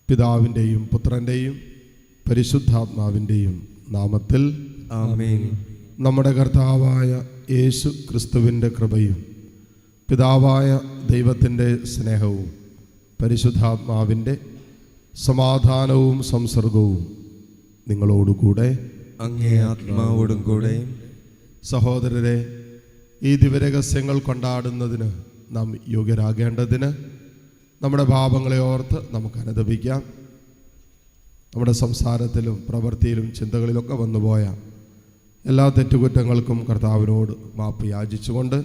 പിതാവിൻ്റെയും പുത്രൻ്റെയും പരിശുദ്ധാത്മാവിൻ്റെയും നാമത്തിൽ ആമേൻ. നമ്മുടെ കർത്താവായ യേശു ക്രിസ്തുവിൻ്റെ കൃപയും പിതാവായ ദൈവത്തിൻ്റെ സ്നേഹവും പരിശുദ്ധാത്മാവിൻ്റെ സമാധാനവും സംസർഗവും നിങ്ങളോടുകൂടെ അങ്ങേ ആത്മാവോടും കൂടെ. സഹോദരരെ, ഈ ദിവ്യരഹസ്യങ്ങൾ കൊണ്ടാടുന്നതിന് നാം യോഗ്യരാകേണ്ടതിന് നമ്മുടെ പാപങ്ങളെ ഓർത്ത് നമുക്ക് അനുതപിക്കാം. നമ്മുടെ സംസാരത്തിലും പ്രവൃത്തിയിലും ചിന്തകളിലൊക്കെ വന്നുപോയ എല്ലാ തെറ്റുകുറ്റങ്ങൾക്കും കർത്താവിനോട് മാപ്പ് യാചിച്ചുകൊണ്ട്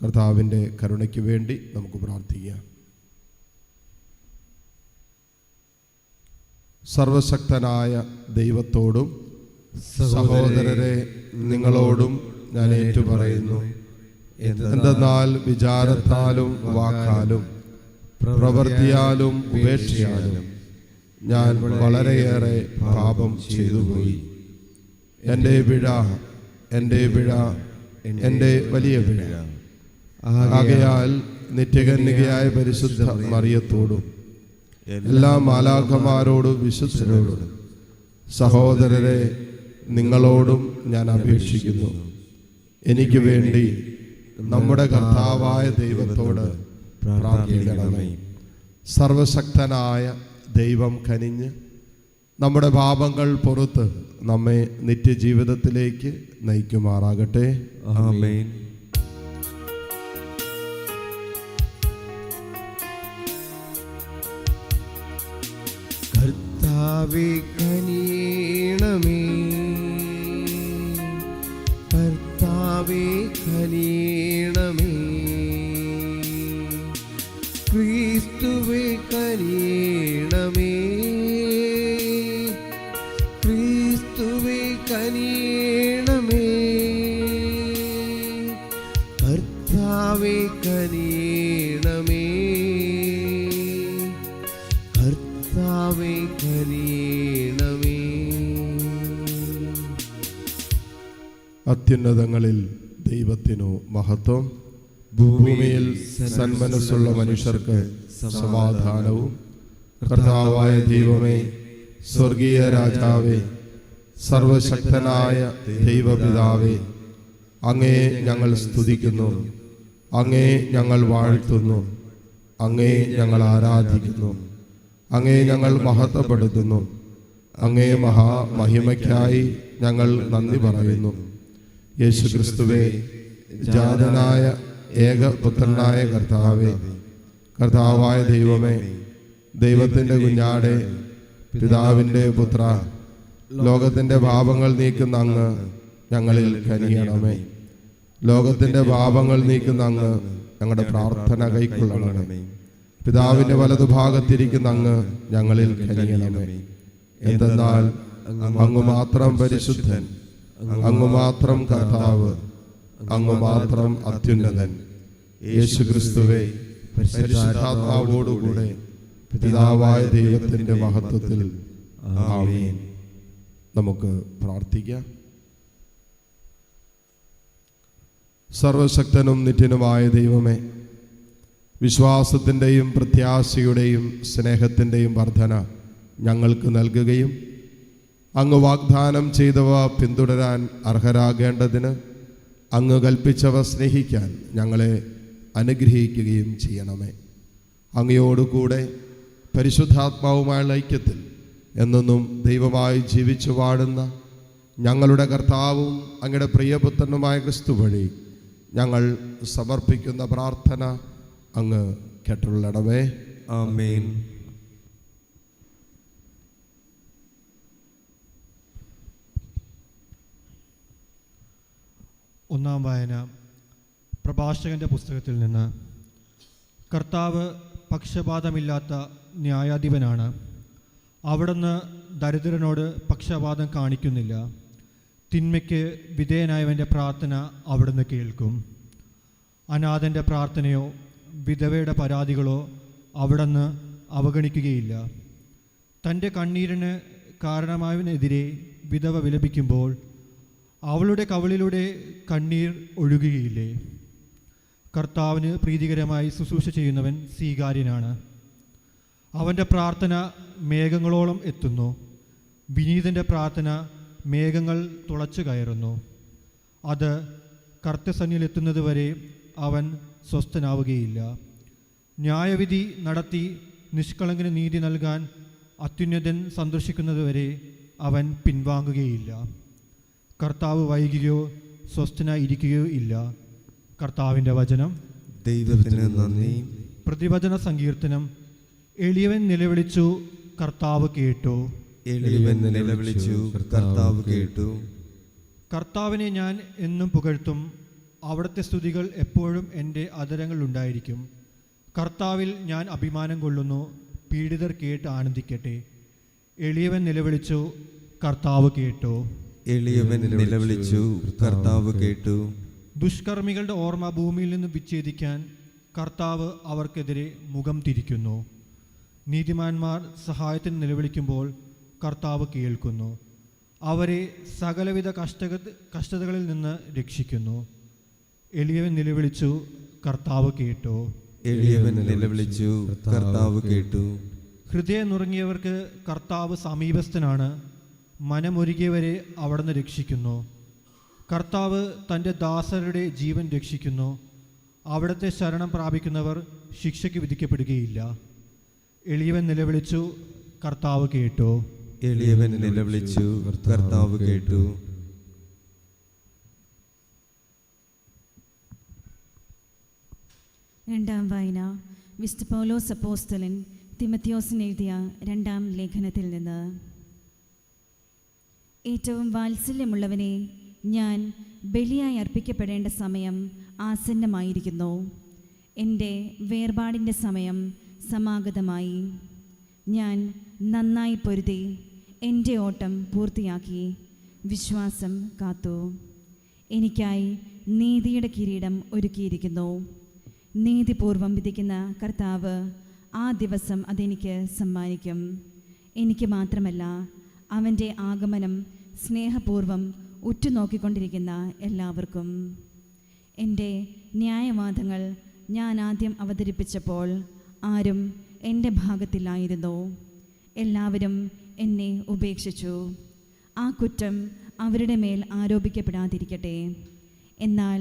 കർത്താവിൻ്റെ കരുണയ്ക്ക് വേണ്ടി നമുക്ക് പ്രാർത്ഥിക്കാം. സർവശക്തനായ ദൈവത്തോടും സഹോദരരെ നിങ്ങളോടും ഞാൻ ഏറ്റുപറയുന്നു. എന്തെന്നാൽ വിചാരത്താലും വാക്കാലും പ്രവൃത്തിയാലും ഉപേക്ഷയാലും ഞാൻ വളരെയേറെ പാപം ചെയ്തുപോയി. എൻ്റെ പിഴ, എൻ്റെ പിഴ, എൻ്റെ വലിയ പിഴ. ആകയാൽ നിത്യകന്യകയായ പരിശുദ്ധ മറിയത്തോടും എല്ലാ മാലാഖമാരോടും വിശുദ്ധരോടും സഹോദരരെ നിങ്ങളോടും ഞാൻ അപേക്ഷിക്കുന്നു, എനിക്ക് വേണ്ടി നമ്മുടെ കർത്താവായ ദൈവത്തോട് പ്രാർത്ഥിക്കണമേ. സർവശക്തനായ ദൈവം കനിഞ്ഞ് നമ്മുടെ പാപങ്ങൾ പുറത്ത് നമ്മെ നിത്യജീവിതത്തിലേക്ക് നയിക്കുമാറാകട്ടെ. ആമേൻ. കർത്താവേ കനിയണമേ, കർത്താവേ കനിയണമേ, ക്രിസ്തുവേ കനിയണമേ, ക്രിസ്തുവേ കനിയണമേ, കർത്താവേ കനിയണമേ, കർത്താവേ കനിയണമേ. അത്യുന്നതങ്ങളിൽ ദൈവത്തിനു മഹത്വം, ഭൂമിയിൽ സന്മനസ്സുള്ള മനുഷ്യർക്ക് സമാധാനവും. കർത്താവായ ദൈവമേ, സ്വർഗീയ രാജാവേ, സർവശക്തനായ ദൈവപിതാവേ, അങ്ങേ ഞങ്ങൾ സ്തുതിക്കുന്നു, അങ്ങേ ഞങ്ങൾ വാഴ്ത്തുന്നു, അങ്ങേ ഞങ്ങൾ ആരാധിക്കുന്നു, അങ്ങേ ഞങ്ങൾ മഹത്വപ്പെടുത്തുന്നു. അങ്ങേ മഹാമഹിമയ്ക്കായി ഞങ്ങൾ നന്ദി പറയുന്നു. യേശുക്രിസ്തുവേ, ജാതനായ ഏകപുത്രനായ കർത്താവേ, കർത്താവായ ദൈവമേ, ദൈവത്തിൻ്റെ കുഞ്ഞാടെ, പിതാവിൻ്റെ പുത്ര, ലോകത്തിൻ്റെ പാപങ്ങൾ നീക്കുന്ന അങ്ങ് ഞങ്ങളിൽ കനിയണമേ. ലോകത്തിൻ്റെ പാപങ്ങൾ നീക്കുന്ന അങ്ങ് ഞങ്ങളുടെ പ്രാർത്ഥന കൈക്കൊള്ളണമേ. പിതാവിൻ്റെ വലതുഭാഗത്തിരിക്കുന്ന അങ്ങ് ഞങ്ങളിൽ കനിയണമേ. എന്തെന്നാൽ അങ്ങ് മാത്രം പരിശുദ്ധൻ, അങ്ങ് മാത്രം കർത്താവ്, അങ്ങ് മാത്രം അത്യുന്നതൻ. യേശുക്രിസ്തുവേ, പരിശുദ്ധാത്മാവോടുകൂടെ പിതാവായ ദൈവത്തിൻ്റെ മഹത്വത്തിൽ ആമേൻ. നമുക്ക് പ്രാർത്ഥിക്കാം. സർവശക്തനും നിത്യനുമായ ദൈവമേ, വിശ്വാസത്തിൻ്റെയും പ്രത്യാശയുടെയും സ്നേഹത്തിൻ്റെയും വർധന ഞങ്ങൾക്ക് നൽകുകയും അങ്ങ് വാഗ്ദാനം ചെയ്തവ പിന്തുടരാൻ അർഹരാകേണ്ടതിന് അങ്ങ് കൽപ്പിച്ചവ സ്നേഹിക്കാൻ ഞങ്ങളെ അനുഗ്രഹിക്കുകയും ചെയ്യണമേ. അങ്ങയോടുകൂടെ പരിശുദ്ധാത്മാവുമായുള്ള ഐക്യത്തിൽ എന്നെന്നും ദൈവമായി ജീവിച്ചു വാഴുന്ന ഞങ്ങളുടെ കർത്താവും അങ്ങയുടെ പ്രിയപുത്രനുമായ ക്രിസ്തു വഴി ഞങ്ങൾ സമർപ്പിക്കുന്ന പ്രാർത്ഥന അങ്ങ് കേട്ടുള്ളണമേ. ആമേൻ. ഒന്നാം വായന പ്രഭാഷകൻ്റെ പുസ്തകത്തിൽ നിന്ന്. കർത്താവ് പക്ഷപാതമില്ലാത്ത ന്യായാധിപനാണ്. അവിടുന്ന് ദരിദ്രനോട് പക്ഷപാതം കാണിക്കുന്നില്ല. തിന്മയ്ക്ക് വിധേയനായവൻ്റെ പ്രാർത്ഥന അവിടുന്ന് കേൾക്കും. അനാഥൻ്റെ പ്രാർത്ഥനയോ വിധവയുടെ പരാതികളോ അവിടുന്ന് അവഗണിക്കുകയില്ല. തൻ്റെ കണ്ണീരിന് കാരണമായവനെതിരെ വിധവ വിലപിക്കുമ്പോൾ അവളുടെ കവിളിലൂടെ കണ്ണീർ ഒഴുകുകയില്ലേ? കർത്താവിന് പ്രീതികരമായി ശുശ്രൂഷ ചെയ്യുന്നവൻ സ്വീകാര്യനാണ്. അവൻ്റെ പ്രാർത്ഥന മേഘങ്ങളോളം എത്തുന്നു. വിനീതൻ്റെ പ്രാർത്ഥന മേഘങ്ങൾ തുളച്ചു കയറുന്നു. അത് കർത്തസന്നിലെത്തുന്നതുവരെ അവൻ സ്വസ്ഥനാവുകയില്ല. ന്യായവിധി നടത്തി നിഷ്കളങ്കന് നീതി നൽകാൻ അത്യുന്നതൻ സന്ദർശിക്കുന്നതുവരെ അവൻ പിൻവാങ്ങുകയില്ല. കർത്താവ് വൈകുകയോ സ്വസ്ഥനായി ഇരിക്കുകയോ ഇല്ല. കർത്താവിൻ്റെ വചനം. ദൈവത്തിന് നന്ദി. പ്രതിവചന സങ്കീർത്തനം. എളിയവൻ നിലവിളിച്ചു, കർത്താവ് കേട്ടു. എളിയവൻ നിലവിളിച്ചു, കർത്താവ് കേട്ടു. കർത്താവിനെ ഞാൻ എന്നും പുകഴ്ത്തും. അവിടുത്തെ സ്തുതികൾ എപ്പോഴും എൻ്റെ അധരങ്ങളിലുണ്ടായിരിക്കും. കർത്താവിൽ ഞാൻ അഭിമാനം കൊള്ളുന്നു. പീഡിതർ കേട്ട് ആനന്ദിക്കട്ടെ. എളിയവൻ നിലവിളിച്ചു, കർത്താവ് കേട്ടു. എളിയവൻ നിലവിളിച്ചു, കർത്താവ് കേട്ടു. ദുഷ്കർമ്മികളുടെ ഓർമ്മ ഭൂമിയിൽ നിന്ന് വിച്ഛേദിക്കാൻ കർത്താവ് അവർക്കെതിരെ മുഖം തിരിക്കുന്നു. നീതിമാന്മാർ സഹായത്തിന് നിലവിളിക്കുമ്പോൾ കർത്താവ് കേൾക്കുന്നു. അവരെ സകലവിധ കഷ്ടതകളിൽ നിന്ന് രക്ഷിക്കുന്നു. എളിയവൻ നിലവിളിച്ചു, കർത്താവ് കേട്ടു. എളിയവൻ നിലവിളിച്ചു, കർത്താവ് കേട്ടു. ഹൃദയം നുറുങ്ങിയവർക്ക് കർത്താവ് സമീപസ്ഥനാണ്. മനമൊരുകിയവരെ അവിടുന്ന് രക്ഷിക്കുന്നു. കർത്താവ് തൻ്റെ ദാസരുടെ ജീവൻ രക്ഷിക്കുന്നു. അവിടുത്തെ ശരണം പ്രാപിക്കുന്നവർ ശിക്ഷയ്ക്ക് വിധിക്കപ്പെടുകയില്ല. എളിയവൻ നിലവിളിച്ചു, കർത്താവ് കേട്ടു. എളിയവൻ നിലവിളിച്ചു, കർത്താവ് കേട്ടു. രണ്ടാം വായന. വിശുദ്ധ പൗലോസ് അപ്പോസ്തലൻ തിമത്തിയോസിന് എഴുതിയ രണ്ടാം ലേഖനത്തിൽ നിന്ന്. ഏറ്റവും വാത്സല്യമുള്ളവനെ, ഞാൻ ബലിയായി അർപ്പിക്കപ്പെടേണ്ട സമയം ആസന്നമായിരിക്കുന്നു. എൻ്റെ വേർപാടിൻ്റെ സമയം സമാഗതമായി. ഞാൻ നന്നായി പൊരുതി എൻ്റെ ഓട്ടം പൂർത്തിയാക്കി വിശ്വാസം കാത്തു. എനിക്കായി നീതിയുടെ കിരീടം ഒരുക്കിയിരിക്കുന്നു. നീതിപൂർവം വിധിക്കുന്ന കർത്താവ് ആ ദിവസം അതെനിക്ക് സമ്മാനിക്കും. എനിക്ക് മാത്രമല്ല, അവൻ്റെ ആഗമനം സ്നേഹപൂർവം ഉറ്റുനോക്കിക്കൊണ്ടിരിക്കുന്ന എല്ലാവർക്കും. എൻ്റെ ന്യായവാദങ്ങൾ ഞാൻ ആദ്യം അവതരിപ്പിച്ചപ്പോൾ ആരും എൻ്റെ ഭാഗത്തില്ലായിരുന്നു. എല്ലാവരും എന്നെ ഉപേക്ഷിച്ചു. ആ കുറ്റം അവരുടെ മേൽ ആരോപിക്കപ്പെടാതിരിക്കട്ടെ. എന്നാൽ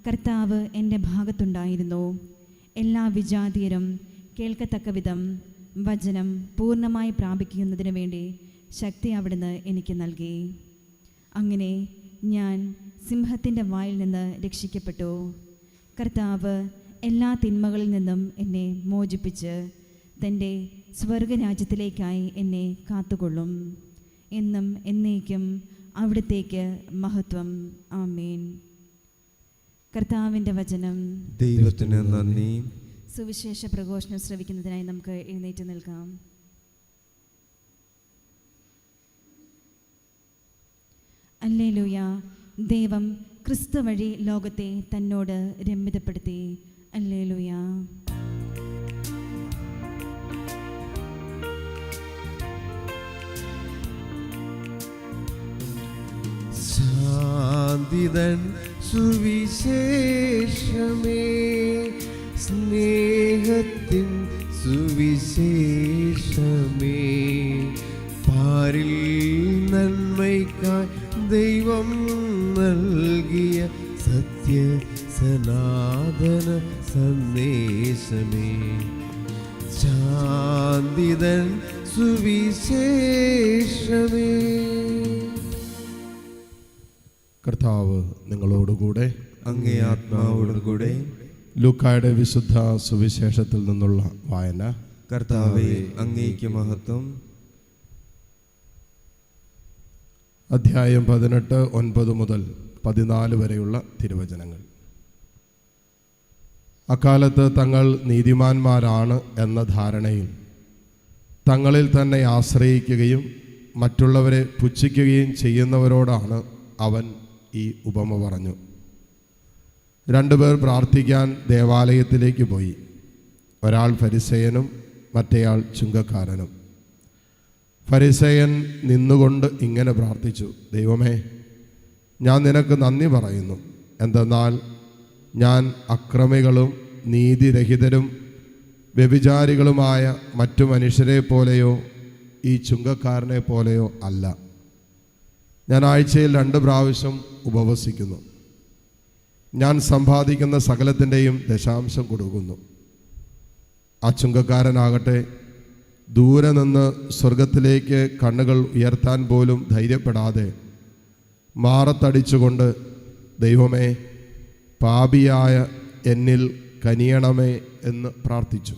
കർത്താവ് എൻ്റെ ഭാഗത്തുണ്ടായിരുന്നു. എല്ലാ വിജാതീയരും കേൾക്കത്തക്ക വിധം വചനം പൂർണ്ണമായി പ്രാപിക്കുന്നതിന് വേണ്ടി ശക്തി അവിടുന്ന് എനിക്ക് നൽകി. അങ്ങനെ ഞാൻ സിംഹത്തിൻ്റെ വായിൽ നിന്ന് രക്ഷിക്കപ്പെട്ടു. കർത്താവ് എല്ലാ തിന്മകളിൽ നിന്നും എന്നെ മോചിപ്പിച്ച് തൻ്റെ സ്വർഗരാജ്യത്തിലേക്കായി എന്നെ കാത്തുകൊള്ളും. എന്നും എന്നേക്കും അവിടത്തേക്ക് മഹത്വം. ആമേൻ. കർത്താവിൻ്റെ വചനം. ദൈവത്തിന് നന്ദി. സുവിശേഷ പ്രഘോഷണം ശ്രവിക്കുന്നതിനായി നമുക്ക് എഴുന്നേറ്റ് നിൽക്കാം. ഹല്ലേലൂയ. ദൈവം ക്രിസ്തു വഴി ലോകത്തെ തന്നോട് രമ്യതപ്പെടുത്തി. ഹല്ലേലൂയ. ശാന്തിതൻ സുവിശേഷമേ, സ്നേഹത്തിൻ സുവിശേഷമേ, പാരിൽ നന്മയ്ക്കായി ദൈവം നൽകിയ സത്യ സനാതന സന്ദേശമേ. ശാന്തിതൻ സുവിശേഷമേ. കർത്താവ് നിങ്ങളോടുകൂടെ. അങ്ങേ ആത്മാവോടും കൂടെ. ലൂക്കായുടെ വിശുദ്ധ സുവിശേഷത്തിൽ നിന്നുള്ള വായന. കർത്താവേ, അങ്ങേക്ക് മഹത്വം. അധ്യായം 18, 9 മുതൽ 14 വരെയുള്ള തിരുവചനങ്ങൾ. അക്കാലത്ത് തങ്ങൾ നീതിമാന്മാരാണ് എന്ന ധാരണയിൽ തങ്ങളിൽ തന്നെ ആശ്രയിക്കുകയും മറ്റുള്ളവരെ പുച്ഛിക്കുകയും ചെയ്യുന്നവരോടാണ് അവൻ ഈ ഉപമ പറഞ്ഞു. 2 പേർ പ്രാർത്ഥിക്കാൻ ദേവാലയത്തിലേക്ക് പോയി. ഒരാൾ ഫരിസേയനും മറ്റേയാൾ ചുങ്കക്കാരനും. ഫരിസേയൻ നിന്നുകൊണ്ട് ഇങ്ങനെ പ്രാർത്ഥിച്ചു: ദൈവമേ, ഞാൻ നിനക്ക് നന്ദി പറയുന്നു. എന്തെന്നാൽ ഞാൻ അക്രമികളും നീതിരഹിതരും വ്യഭിചാരികളുമായ മറ്റു മനുഷ്യരെ പോലെയോ ഈ ചുങ്കക്കാരനെ പോലെയോ അല്ല. ഞാൻ ആഴ്ചയിൽ 2 പ്രാവശ്യം ഉപവസിക്കുന്നു. ഞാൻ സമ്പാദിക്കുന്ന സകലത്തിൻ്റെയും ദശാംശം കൊടുക്കുന്നു. ആ ചുങ്കക്കാരനാകട്ടെ ദൂരെ നിന്ന് സ്വർഗത്തിലേക്ക് കണ്ണുകൾ ഉയർത്താൻ പോലും ധൈര്യപ്പെടാതെ മാറത്തടിച്ചുകൊണ്ട്, ദൈവമേ, പാപിയായ എന്നിൽ കനിയണമേ എന്ന് പ്രാർത്ഥിച്ചു.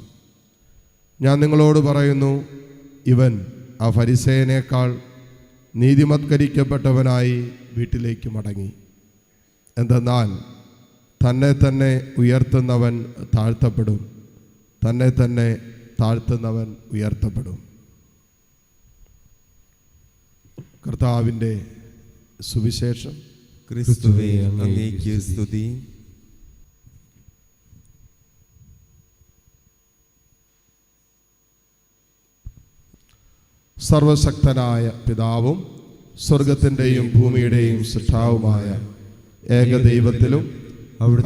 ഞാൻ നിങ്ങളോട് പറയുന്നു, ഇവൻ ആ ഫരിസേയനേക്കാൾ നീതിമത്കരിക്കപ്പെട്ടവനായി വീട്ടിലേക്ക് മടങ്ങി. എന്തെന്നാൽ തന്നെ തന്നെ ഉയർത്തുന്നവൻ താഴ്ത്തപ്പെടും, തന്നെ തന്നെ താഴ്ത്തുന്നവൻ ഉയർത്തപ്പെടും. കർത്താവിൻ്റെ സുവിശേഷം. ക്രിസ്തുവേ, അങ്ങേക്ക് സ്തുതി. സർവശക്തനായ പിതാവും സ്വർഗത്തിൻ്റെയും ഭൂമിയുടെയും സൃഷ്ടാവുമായ ഏകദൈവത്തിലും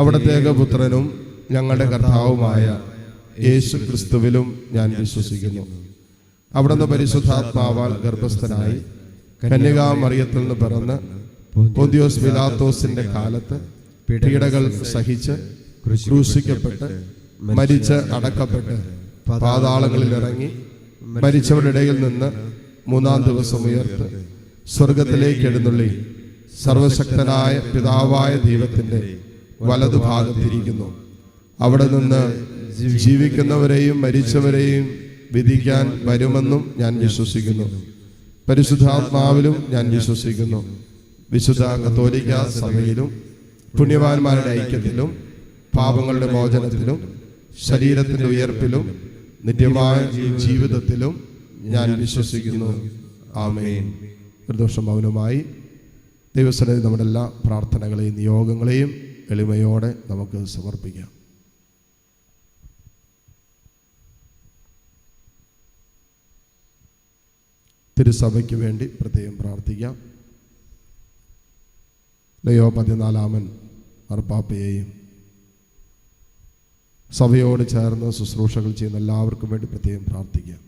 അവിടുത്തെ ഏകപുത്രനും ഞങ്ങളുടെ കർത്താവുമായ യേശു ക്രിസ്തുവിലും ഞാൻ വിശ്വസിക്കുന്നു. അവിടുന്ന് പരിശുദ്ധാത്മാവാൽ ഗർഭസ്ഥനായി കന്യകാമറിയത്തിൽ നിന്ന് പിറന്ന് പൊന്തിയോസ് പിലാത്തോസിന്റെ കാലത്ത് പീഡകൾ സഹിച്ച് ക്രൂശിക്കപ്പെട്ട് മരിച്ച് അടക്കപ്പെട്ട് പാതാളങ്ങളിൽ ഇറങ്ങി മരിച്ചവരുടെ ഇടയിൽ നിന്ന് 3-ാം ദിവസം ഉയർത്ത് സ്വർഗത്തിലേക്ക് എഴുന്നള്ളി സർവശക്തനായ പിതാവായ ദൈവത്തിൻ്റെ വലതുഭാഗത്തിരിക്കുന്നു. അവിടെ നിന്ന് ജീവിക്കുന്നവരെയും മരിച്ചവരെയും വിധിക്കാൻ വരുമെന്നും ഞാൻ വിശ്വസിക്കുന്നു. പരിശുദ്ധാത്മാവിലും ഞാൻ വിശ്വസിക്കുന്നു. വിശുദ്ധ കത്തോലിക്ക സഭയിലും പുണ്യവാന്മാരുടെ ഐക്യത്തിലും പാപങ്ങളുടെ മോചനത്തിലും ശരീരത്തിൻ്റെ ഉയർപ്പിലും നിത്യമായ ജീവിതത്തിലും ഞാൻ വിശ്വസിക്കുന്നു. ആമേൻ. പ്രദോഷ മൗനമായി ദൈവസന്നിധി നമ്മുടെ എല്ലാ പ്രാർത്ഥനകളെയും നിയോഗങ്ങളെയും എളിമയോടെ നമുക്ക് സമർപ്പിക്കാം. തിരുസഭയ്ക്ക് വേണ്ടി പ്രത്യേകം പ്രാർത്ഥിക്കാം. ലയോ 14 മാർപ്പാപ്പയെയും സഭയോട് ചേർന്ന് ശുശ്രൂഷകൾ ചെയ്യുന്ന എല്ലാവർക്കും വേണ്ടി പ്രത്യേകം പ്രാർത്ഥിക്കാം.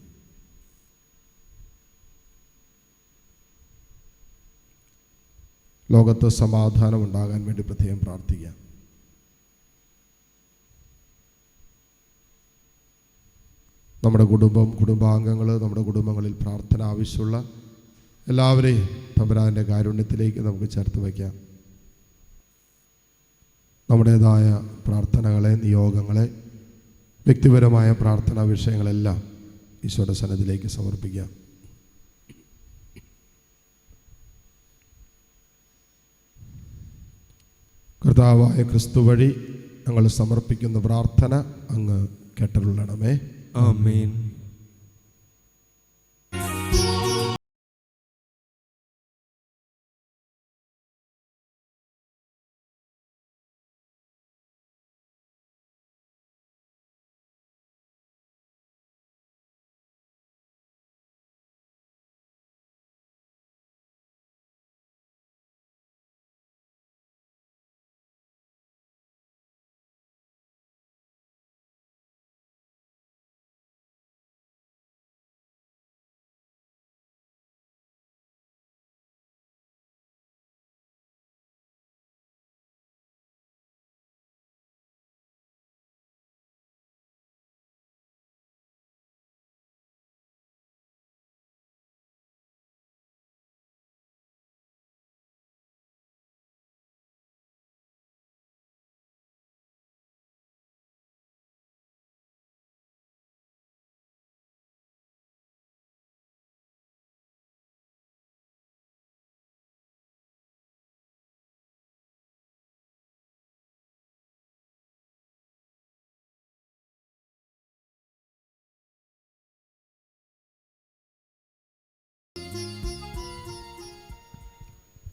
ലോകത്ത് സമാധാനം ഉണ്ടാകാൻ വേണ്ടി പ്രത്യേകം പ്രാർത്ഥിക്കാം. നമ്മുടെ കുടുംബാംഗങ്ങൾ, നമ്മുടെ കുടുംബങ്ങളിൽ പ്രാർത്ഥന ആവശ്യമുള്ള എല്ലാവരെയും തമ്പുരാൻ്റെ കാരുണ്യത്തിലേക്ക് നമുക്ക് ചേർത്ത് വയ്ക്കാം. നമ്മുടേതായ പ്രാർത്ഥനകളെ, നിയോഗങ്ങളെ, വ്യക്തിപരമായ പ്രാർത്ഥനാ വിഷയങ്ങളെല്ലാം ഈശോയുടെ സന്നിധിയിലേക്ക് സമർപ്പിക്കാം. കർത്താവായ ക്രിസ്തു വഴി ഞങ്ങൾ സമർപ്പിക്കുന്ന പ്രാർത്ഥന അങ്ങ് കേട്ടരുളണമേ. ആമേൻ.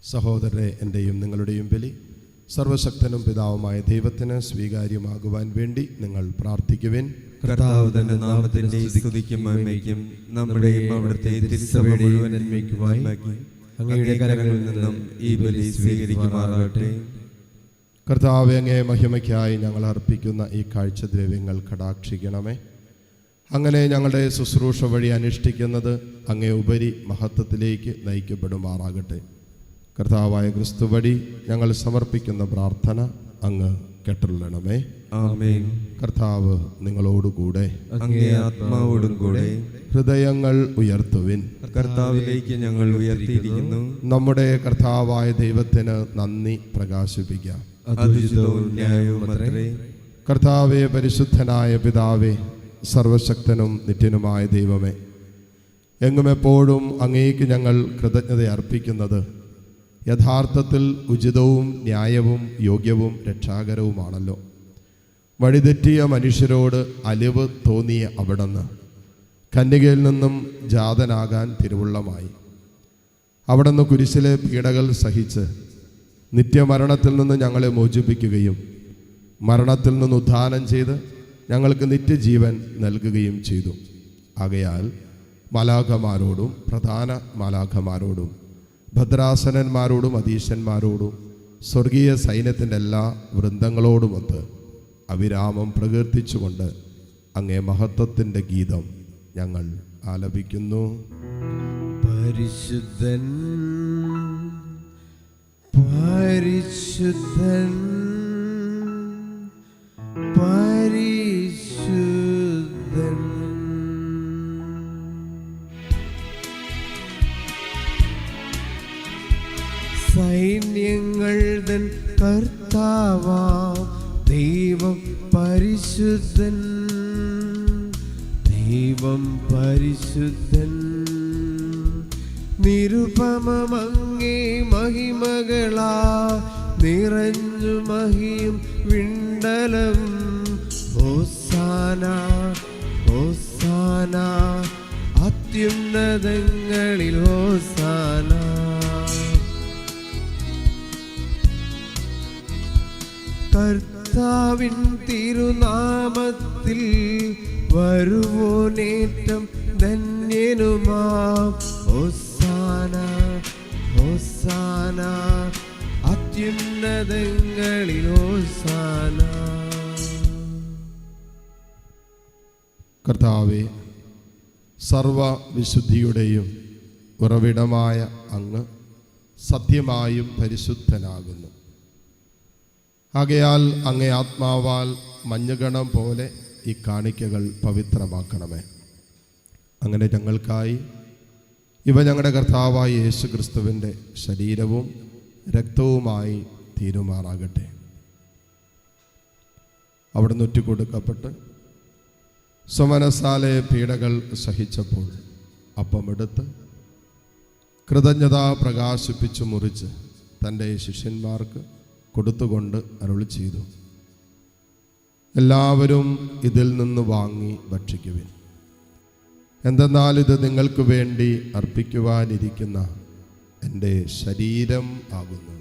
സഹോദരരെ, എൻ്റെയും നിങ്ങളുടെയും ബലി സർവശക്തനും പിതാവുമായ ദൈവത്തിന് സ്വീകാര്യമാകുവാൻ വേണ്ടി നിങ്ങൾ പ്രാർത്ഥിക്കുവിൻ. കർത്താവ് തന്റെ നാമത്തിന്റെ സ്തുതിക്കും മഹിമയ്ക്കും നമ്മുടെയും അവിടുത്തെ തിരുസഭ മുഴുവൻ നന്മയ്ക്കുമായി അങ്ങയുടെ കരങ്ങളിൽ നിന്നും ഈ ബലി സ്വീകരിക്കുമാറാകട്ടെ. കർത്താവേ, അങ്ങേ മഹിമയ്ക്കായി ഞങ്ങൾ അർപ്പിക്കുന്ന ഈ കാഴ്ചദ്രവ്യങ്ങൾ കടാക്ഷിക്കണമേ. അങ്ങനെ ഞങ്ങളുടെ ശുശ്രൂഷ വഴി അനുഷ്ഠിക്കുന്നത് അങ്ങേ ഉപരി മഹത്വത്തിലേക്ക് നയിക്കപ്പെടുമാറാകട്ടെ. കർത്താവായ ക്രിസ്തു വഴി ഞങ്ങൾ സമർപ്പിക്കുന്ന പ്രാർത്ഥന അങ്ങ് കേട്ടുള്ളണമേ. ആമേൻ. കർത്താവ് നിങ്ങളോടുകൂടെ. അങ്ങേ ആത്മാവോടും കൂടെ. ഹൃദയങ്ങൾ ഉയർത്തുവിൻ. കർത്താവിലേക്ക് ഞങ്ങൾ ഉയർത്തിയിരിക്കുന്നു. നമ്മുടെ കർത്താവായ ദൈവത്തിന് നന്ദി പ്രകാശിപ്പിക്കാം. അതുചിതവും ന്യായവുമത്രേ. കർത്താവേ, പരിശുദ്ധനായ പിതാവേ, സർവശക്തനും നിത്യനുമായ ദൈവമേ, എങ്ങും എപ്പോഴും അങ്ങേക്ക് ഞങ്ങൾ കൃതജ്ഞത അർപ്പിക്കുന്നത് യഥാർത്ഥത്തിൽ ഉചിതവും ന്യായവും യോഗ്യവും രക്ഷാകരവുമാണല്ലോ. വഴിതെറ്റിയ മനുഷ്യരോട് അലിവ് തോന്നിയ അവിടുന്ന് കന്യകയിൽ നിന്നും ജാതനാകാൻ തിരുവുള്ളമായി. അവിടുന്ന് കുരിശിലെ പീഡകൾ സഹിച്ച് നിത്യമരണത്തിൽ നിന്ന് ഞങ്ങളെ മോചിപ്പിക്കുകയും മരണത്തിൽ നിന്ന് ഉദ്ധാനം ചെയ്ത് ഞങ്ങൾക്ക് നിത്യജീവൻ നൽകുകയും ചെയ്തു. ആകയാൽ മാലാഖമാരോടും പ്രധാന മാലാഖമാരോടും ഭദ്രാസനന്മാരോടും അധീശന്മാരോടും സ്വർഗീയ സൈന്യത്തിൻ്റെ എല്ലാ വൃന്ദങ്ങളോടുമൊത്ത് അവിരാമം പ്രകീർത്തിച്ചുകൊണ്ട് അങ്ങേ മഹത്വത്തിൻ്റെ ഗീതം ഞങ്ങൾ ആലപിക്കുന്നു. പരിശുദ്ധൻ പരിശുദ്ധൻ പരിശുദ്ധൻ. സൈന്യങ്ങൾ തൻ കർത്താവാം ദൈവം പരിശുദ്ധൻ, ദൈവം പരിശുദ്ധൻ. നിരുപമമങ്ങേ മഹിമകളാ നിറഞ്ഞു മഹിയും വിണ്ടലം. ഹോസാന ഹോസാന അത്യുന്നതങ്ങളിൽ ഹോസാന. കർത്താവിൻ തിരുനാമത്തിൽ വരുവോനേറ്റം ധന്യനുമാം. ഹോസാന ഹോസാന അത്യുന്നതങ്ങളിൽ ഹോസാന. കർത്താവേ, സർവവിശുദ്ധിയുടെയും ഉറവിടമായ അങ്ങ് സത്യമായും പരിശുദ്ധനാകുന്നു. ആകയാൽ അങ്ങേ ആത്മാവാൽ മഞ്ഞുകണം പോലെ ഈ കാണിക്കകൾ പവിത്രമാക്കണമേ. അങ്ങനെ ഞങ്ങൾക്കായി ഇവ ഞങ്ങളുടെ കർത്താവായ യേശു ക്രിസ്തുവിൻ്റെ ശരീരവും രക്തവുമായി തീരുമാറാകട്ടെ. അവിടുന്ന് ഒറ്റിക്കൊടുക്കപ്പെട്ട് സ്വമനസാലെ പീഡകൾ സഹിച്ചപ്പോൾ അപ്പമെടുത്ത് കൃതജ്ഞത പ്രകാശിപ്പിച്ചു മുറിച്ച് തൻ്റെ ശിഷ്യന്മാർക്ക് കൊടുത്തുകൊണ്ട് അരുളി ചെയ്തു, എല്ലാവരും ഇതിൽ നിന്ന് വാങ്ങി ഭക്ഷിക്കുവിൻ. എന്തെന്നാൽ ഇത് നിങ്ങൾക്ക് വേണ്ടി അർപ്പിക്കുവാനിരിക്കുന്ന എൻ്റെ ശരീരം ആകുന്നു.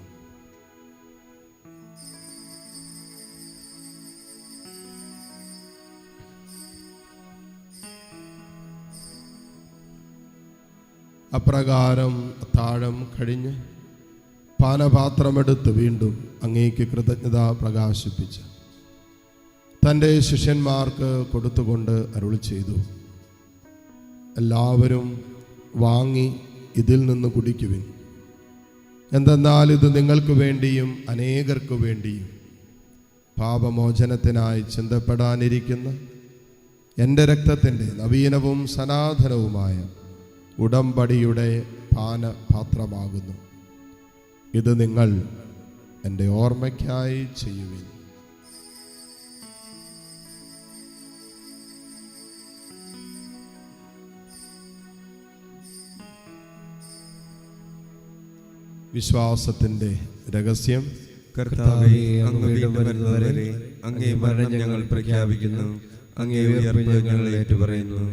അപ്രകാരം അത്താഴം കഴിഞ്ഞ് പാനപാത്രമെടുത്ത് വീണ്ടും അങ്ങേക്ക് കൃതജ്ഞത പ്രകാശിപ്പിച്ച് തൻ്റെ ശിഷ്യന്മാർക്ക് കൊടുത്തുകൊണ്ട് അരുളി ചെയ്തു, എല്ലാവരും വാങ്ങി ഇതിൽ നിന്ന് കുടിക്കുവിൻ. എന്തെന്നാൽ ഇത് നിങ്ങൾക്ക് വേണ്ടിയും അനേകർക്ക് വേണ്ടിയും പാപമോചനത്തിനായി ചിന്തപ്പെടാനിരിക്കുന്ന എൻ്റെ രക്തത്തിൻ്റെ നവീനവും സനാതനവുമായ ഉടമ്പടിയുടെ പാനപാത്രമാകുന്നു. ഇത് നിങ്ങൾ എൻ്റെ ഓർമ്മയ്ക്കായി ചെയ്യുവിൻ. വിശ്വാസത്തിൻ്റെ രഹസ്യം. കർത്താവേ, അങ്ങ് വീണ്ടും വരുന്നതുവരെ അങ്ങേ മരണം ഞങ്ങൾ പ്രഖ്യാപിക്കുന്നു, അങ്ങേ ഉയർപ്പ് ഞങ്ങൾ ഏറ്റുപറയുന്നു.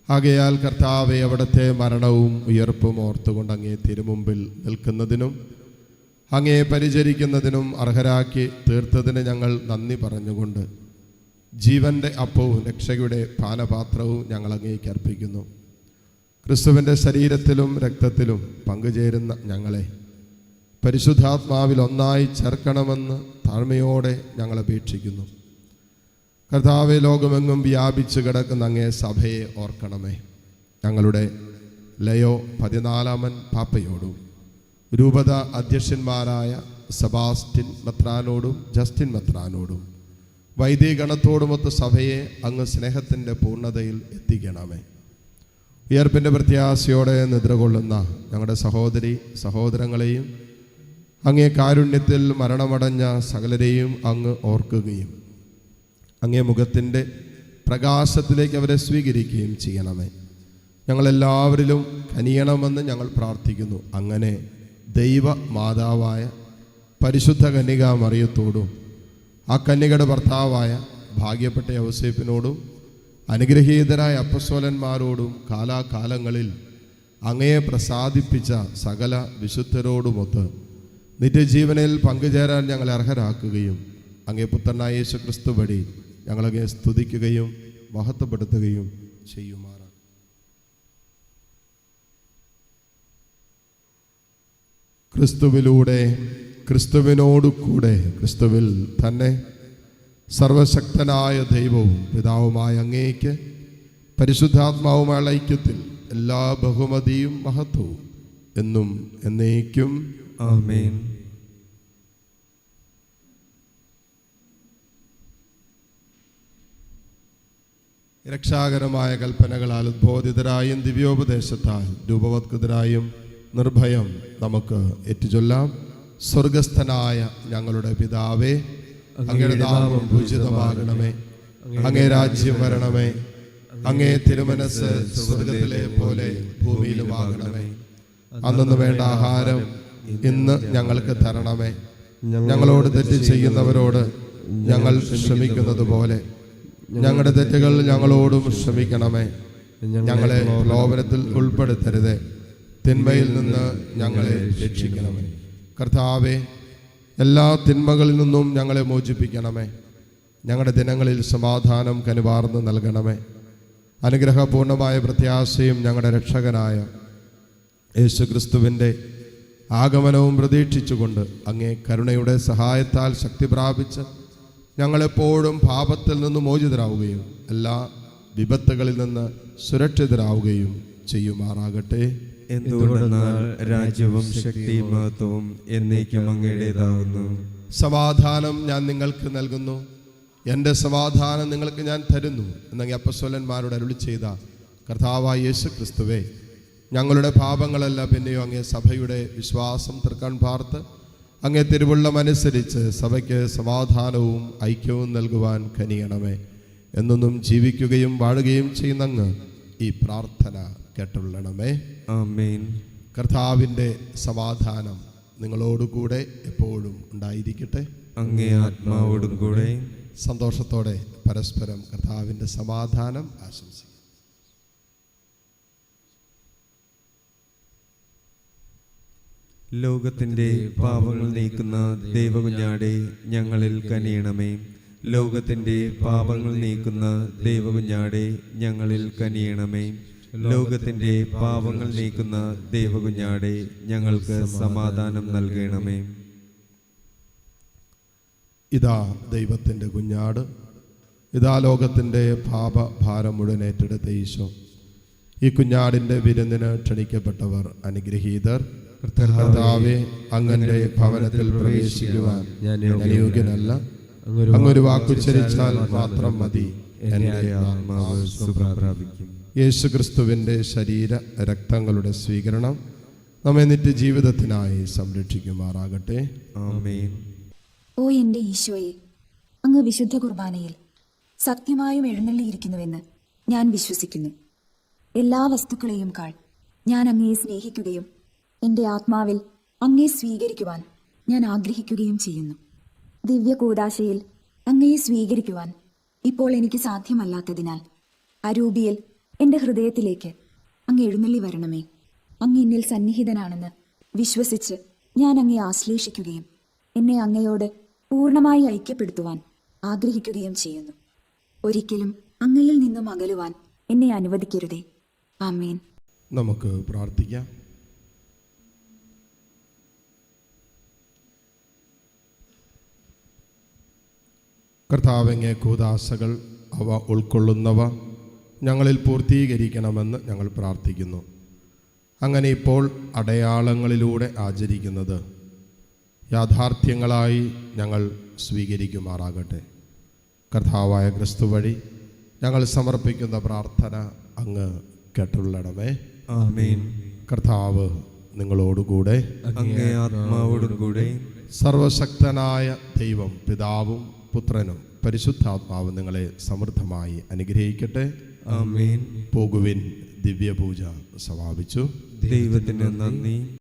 ആകയാൽ കർത്താവെ, അവിടുത്തെ മരണവും ഉയർപ്പും ഓർത്തുകൊണ്ട് അങ്ങേ തിരുമുമ്പിൽ നിൽക്കുന്നതിനും അങ്ങേ പരിചരിക്കുന്നതിനും അർഹരാക്കി തീർത്തതിന് ഞങ്ങൾ നന്ദി പറഞ്ഞുകൊണ്ട് ജീവൻ്റെ അപ്പവും രക്ഷയുടെ പാനപാത്രവും ഞങ്ങൾ അങ്ങേക്ക് അർപ്പിക്കുന്നു. ക്രിസ്തുവിൻ്റെ ശരീരത്തിലും രക്തത്തിലും പങ്കുചേരുന്ന ഞങ്ങളെ പരിശുദ്ധാത്മാവിൽ ഒന്നായി ചേർക്കണമെന്ന് താഴ്മയോടെ ഞങ്ങൾ അപേക്ഷിക്കുന്നു. കർത്താവെ, ലോകമെങ്ങും വ്യാപിച്ചു കിടക്കുന്ന അങ്ങേ സഭയെ ഓർക്കണമേ. ഞങ്ങളുടെ ലയോ 14 പാപ്പയോടും രൂപത അധ്യക്ഷന്മാരായ സെബാസ്റ്റ്യൻ മെത്രാനോടും ജസ്റ്റിൻ മെത്രാനോടും വൈദികഗണത്തോടുമൊത്ത് സഭയെ അങ്ങ് സ്നേഹത്തിൻ്റെ പൂർണ്ണതയിൽ എത്തിക്കണമേ. ഉയർപ്പിൻ്റെ പ്രത്യാശയോടെ നിദ്രകൊള്ളുന്ന ഞങ്ങളുടെ സഹോദരി സഹോദരങ്ങളെയും അങ്ങേ കാരുണ്യത്തിൽ മരണമടഞ്ഞ സകലരെയും അങ്ങ് ഓർക്കുകയും അങ്ങേ മുഖത്തിൻ്റെ പ്രകാശത്തിലേക്ക് അവരെ സ്വീകരിക്കുകയും ചെയ്യണമേ. ഞങ്ങളെല്ലാവരിലും കനിയണമെന്ന് ഞങ്ങൾ പ്രാർത്ഥിക്കുന്നു. അങ്ങനെ ദൈവ മാതാവായ പരിശുദ്ധ കന്യകാ മറിയത്തോടും ആ കന്യകയുടെ ഭർത്താവായ ഭാഗ്യപ്പെട്ട യൗസേപ്പിനോടും അനുഗ്രഹീതരായ അപ്പസ്തോലന്മാരോടും കാലാകാലങ്ങളിൽ അങ്ങയെ പ്രസാദിപ്പിച്ച സകല വിശുദ്ധരോടുമൊത്ത് നിത്യജീവനിൽ പങ്കുചേരാൻ ഞങ്ങളെ അർഹരാക്കുകയും അങ്ങേ പുത്രനായ യേശു ക്രിസ്തു വഴി ഞങ്ങളങ്ങയെ സ്തുതിക്കുകയും മഹത്വപ്പെടുത്തുകയും ചെയ്യുമാറാണ്. ക്രിസ്തുവിലൂടെ, ക്രിസ്തുവിനോടു കൂടെ, ക്രിസ്തുവിൽ തന്നെ സർവശക്തനായ ദൈവവും പിതാവുമായ അങ്ങേക്ക് പരിശുദ്ധാത്മാവുമായുള്ള ഐക്യത്തിൽ എല്ലാ ബഹുമതിയും മഹത്വവും എന്നും എന്നേക്കും ആമേൻ. രക്ഷാകരമായ കൽപ്പനകളാൽ ഉദ്ബോധിതരായും ദിവ്യോപദേശത്താൽ രൂപവത്കൃതരായും നിർഭയം നമുക്ക് ഏറ്റുചൊല്ലാം. സ്വർഗസ്ഥനായ ഞങ്ങളുടെ പിതാവേ, അങ്ങയുടെ നാമം പൂജിതമാകണമേ. അങ്ങേ രാജ്യം വരണമേ. അങ്ങേ തിരുമനസ് സ്വർഗത്തിലെ പോലെ ഭൂമിയിലുമാകണമേ. അന്നു വേണ്ട ആഹാരം ഇന്ന് ഞങ്ങൾക്ക് തരണമേ. ഞങ്ങളോട് തെറ്റ് ചെയ്യുന്നവരോട് ഞങ്ങൾ ക്ഷമിക്കുന്നത് പോലെ ഞങ്ങളുടെ തെറ്റുകൾ ഞങ്ങളോടും ക്ഷമിക്കണമേ. ഞങ്ങളെ പ്രലോഭനത്തിൽ ഉൾപ്പെടുത്തരുതേ, തിന്മയിൽ നിന്ന് ഞങ്ങളെ രക്ഷിക്കണമേ. കർത്താവേ, എല്ലാ തിന്മകളിൽ നിന്നും ഞങ്ങളെ മോചിപ്പിക്കണമേ. ഞങ്ങളുടെ ദിനങ്ങളിൽ സമാധാനം കനിവാർന്ന് നൽകണമേ. അനുഗ്രഹപൂർണമായ പ്രത്യാശയും ഞങ്ങളുടെ രക്ഷകനായ യേശു ക്രിസ്തുവിൻ്റെ ആഗമനവും പ്രതീക്ഷിച്ചുകൊണ്ട് അങ്ങേ കരുണയുടെ സഹായത്താൽ ശക്തി പ്രാപിച്ച് ഞങ്ങളെപ്പോഴും പാപത്തിൽ നിന്ന് മോചിതരാവുകയും എല്ലാ വിപത്തുകളിൽ നിന്ന് സുരക്ഷിതരാവുകയും ചെയ്യുമാറാകട്ടെ. എന്തുകൊണ്ടെന്നാൽ രാജ്യവും ശക്തിയും മഹത്വവും എന്നേക്കും അങ്ങയുടേതാകുന്നു. സമാധാനം ഞാൻ നിങ്ങൾക്ക് നൽകുന്നു, എൻ്റെ സമാധാനം നിങ്ങൾക്ക് ഞാൻ തരുന്നു എന്നങ്ങ് അപ്പസ്തോലന്മാരോട് അരുളി ചെയ്ത കർത്താവായ യേശു ക്രിസ്തുവേ, ഞങ്ങളുടെ പാപങ്ങളല്ല പിന്നെയോ അങ്ങേ സഭയുടെ വിശ്വാസം തൃക്കൺ പാർത്ത് അങ്ങേ തിരുവുള്ളമനുസരിച്ച് സഭയ്ക്ക് സമാധാനവും ഐക്യവും നൽകുവാൻ കനിയണമേ. എന്നൊന്നും ജീവിക്കുകയും വാഴുകയും ചെയ്യുന്നങ്ങ് ഈ പ്രാർത്ഥന കേട്ടുള്ളണമേ. ആമേൻ. കർത്താവിൻ്റെ സമാധാനം നിങ്ങളോടുകൂടെ എപ്പോഴും ഉണ്ടായിരിക്കട്ടെ. അങ്ങേ ആത്മാവോടും കൂടെ. സന്തോഷത്തോടെ പരസ്പരം കർത്താവിൻ്റെ സമാധാനം ആശംസിക്കും. ലോകത്തിന്റെ പാപങ്ങൾ നീക്കുന്ന ദൈവകുഞ്ഞാടെ ഞങ്ങളിൽ കനിയണമേ. ലോകത്തിന്റെ പാപങ്ങൾ നീക്കുന്ന ദൈവകുഞ്ഞാടെ ഞങ്ങളിൽ കനിയണമേ. ലോകത്തിന്റെ പാപങ്ങൾ നീക്കുന്ന ദൈവകുഞ്ഞാടെ ഞങ്ങൾക്ക് സമാധാനം നൽകണമേ. ഇതാ ദൈവത്തിൻ്റെ കുഞ്ഞാട്, ഇതാ ലോകത്തിൻ്റെ പാപഭാരം മുഴുവൻ ഏറ്റെടുത്ത ഈശോ. ഈ കുഞ്ഞാടിൻ്റെ വിരുന്നിന് ക്ഷണിക്കപ്പെട്ടവർ അനുഗ്രഹീതർ. കർത്താവേ, അങ്ങന്റെ ഭവനത്തിൽ പ്രവേശിക്കുവാൻ ഞാൻ യോഗ്യനല്ല. അങ്ങൊരു വാക്കുച്ചരിച്ചാൽ മാത്രം മതി, എൻ്റെ ആത്മാവ് സുഖപ്രാപിക്കും. യേശു ക്രിസ്തുവിൻ്റെ ശരീര രക്തങ്ങളുടെ സ്വീകരണം നമ്മെ നിത്യജീവിതത്തിനായി സംരക്ഷിക്കുമാറാകട്ടെ. ആമേൻ. ഓ എൻ്റെ ഈശോയെ, അങ്ങ് വിശുദ്ധ കുർബാനയിൽ സത്യമായും എഴുന്നള്ളിയിരിക്കുന്നുവെന്ന് ഞാൻ വിശ്വസിക്കുന്നു. എല്ലാ വസ്തുക്കളെയും കാൾ ഞാൻ അങ്ങയെ സ്നേഹിക്കുകയും എൻ്റെ ആത്മാവിൽ അങ്ങയെ സ്വീകരിക്കുവാൻ ഞാൻ ആഗ്രഹിക്കുകയും ചെയ്യുന്നു. ദിവ്യ കൂദാശയിൽ അങ്ങയെ സ്വീകരിക്കുവാൻ ഇപ്പോൾ എനിക്ക് സാധ്യമല്ലാത്തതിനാൽ അരൂപിയിൽ എൻ്റെ ഹൃദയത്തിലേക്ക് അങ്ങ് എഴുന്നള്ളി വരണമേ. അങ്ങ് എന്നിൽ സന്നിഹിതനാണെന്ന് വിശ്വസിച്ച് ഞാൻ അങ്ങയെ ആശ്ലേഷിക്കുകയും എന്നെ അങ്ങയോട് പൂർണ്ണമായി ഐക്യപ്പെടുത്തുവാൻ ആഗ്രഹിക്കുകയും ചെയ്യുന്നു. ഒരിക്കലും അങ്ങയിൽ നിന്നും അകലുവാൻ എന്നെ അനുവദിക്കരുതേ. ആമേൻ. നമുക്ക് പ്രാർത്ഥിക്കാം. കർത്താവങ്ങേ കൂദാശകൾ അവ ഉൾക്കൊള്ളുന്നവ ഞങ്ങളിൽ പൂർത്തീകരിക്കണമെന്ന് ഞങ്ങൾ പ്രാർത്ഥിക്കുന്നു. അങ്ങനെ ഇപ്പോൾ അടയാളങ്ങളിലൂടെ ആചരിക്കുന്നത് യാഥാർത്ഥ്യങ്ങളായി ഞങ്ങൾ സ്വീകരിക്കുമാറാകട്ടെ. കർത്താവായ ക്രിസ്തു വഴി ഞങ്ങൾ സമർപ്പിക്കുന്ന പ്രാർത്ഥന അങ്ങ് കേട്ടുള്ളണമേ. ആമേൻ. കർത്താവ് നിങ്ങളോടുകൂടെ. അങ്ങേ ആത്മാവോടും കൂടെ. സർവശക്തനായ ദൈവം പിതാവും പുത്രനും പരിശുദ്ധാത്മാവും നിങ്ങളെ സമൃദ്ധമായി അനുഗ്രഹിക്കട്ടെ. ആമേൻ. പോകുവിൻ, ദിവ്യപൂജ സമാപിച്ചു. ദൈവത്തിന് നന്ദി.